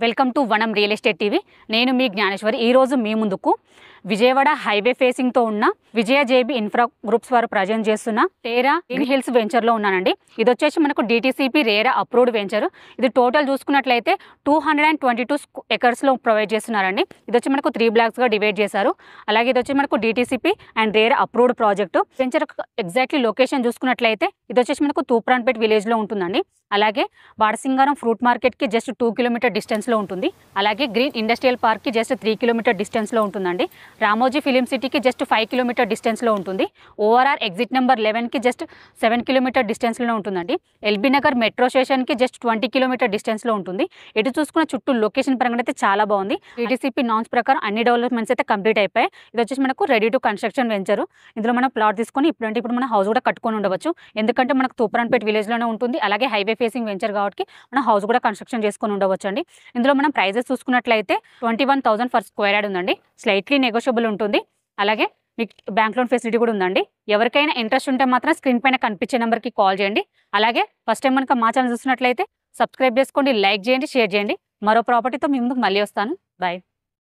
Welcome to వనం real estate TV. నేను మీ జ్ఞానేశ్వరి. ఈరోజు మీ ముందుకు విజయవాడ హైవే ఫేసింగ్తో ఉన్న విజయ జేబీ ఇన్ఫ్రా గ్రూప్స్ వారు ప్రజెంట్ చేస్తున్న టేరా గ్రీన్ హిల్స్ వెంచర్లో ఉన్నానండి. ఇది వచ్చేసి మనకు DTCP రేరా అప్రూవ్డ్ వెంచర్. ఇది టోటల్ చూసుకున్నట్లయితే 222 ఎకర్స్లో ప్రొవైడ్ చేస్తున్నారండి. ఇది వచ్చి మనకు 3 బ్లాక్స్గా డివైడ్ చేశారు. అలాగే ఇది వచ్చి మనకు DTCP and RERA approved project. Venture exactly location చూసుకున్నట్లయితే ఇది వచ్చేసి మనకు తూప్రాన్పేట్ విలేజ్లో ఉంటుందండి. అలాగే వాడసింగారం ఫ్రూట్ మార్కెట్కి జస్ట్ 2 కిలోమీటర్ డిస్టెన్స్లో ఉంటుంది. అలాగే గ్రీన్ ఇండస్ట్రియల్ పార్క్కి జస్ట్ 3 కిలోమీటర్ డిస్టెన్స్లో ఉంటుందండి. రామోజీ ఫిలిం సిటీకి జస్ట్ 5 కిలోమీటర్ డిస్టెన్స్లో ఉంటుంది. ORR ఎగ్జిట్ నెంబర్ 11కి జస్ట్ 7 కిలోమీటర్ డిస్టెన్స్లో ఉంటుందండి. ఎల్బీ నగర్ మెట్రో స్టేషన్కి జస్ట్ 20 కిలోమీటర్ డిస్టెన్స్లో ఉంటుంది. ఎటు చూసుకున్న చుట్టూ లొకేషన్ పరంగా అయితే చాలా బాగుంది. DTCP నామ్స్ ప్రకారం అన్ని డెవలప్మెంట్స్ అయితే కంప్లీట్ అయిపోయాయి. ఇది వచ్చేసి మనకు రెడీ టు కన్స్ట్రక్షన్ వెంచరు. ఇందులో మనం ప్లాట్ తీసుకొని ఇప్పుడు మన హౌస్ కూడా కట్టుకొని ఉండవచ్చు. ఎందుకంటే మనకు తూప్రాన్పేట్ విలేజ్లోనే ఉంటుంది. అలాగే హైవే ఫేసింగ్ వెంచర్ కాబట్టి మన హౌస్ కూడా కన్స్ట్రక్షన్ చేసుకొని ఉండవచ్చు అండి. ఇందులో మనం ప్రైజెస్ చూసుకున్నట్లయితే 21,000 ఫర్ స్క్వేర్ యార్డ్ ఉందండి. స్లైట్లీ నెగోషియబుల్ ఉంటుంది. అలాగే మీకు బ్యాంక్ లోన్ ఫెసిలిటీ కూడా ఉందండి. ఎవరికైనా ఇంట్రెస్ట్ ఉంటే మాత్రం స్క్రీన్ పైన కనిపించే నెంబర్కి కాల్ చేయండి. అలాగే ఫస్ట్ టైం కనుక మా ఛానల్ చూసినట్లయితే సబ్స్క్రైబ్ చేసుకోండి, లైక్ చేయండి, షేర్ చేయండి. మరో ప్రాపర్టీతో మీ ముందుకు మళ్ళీ వస్తాను. బాయ్.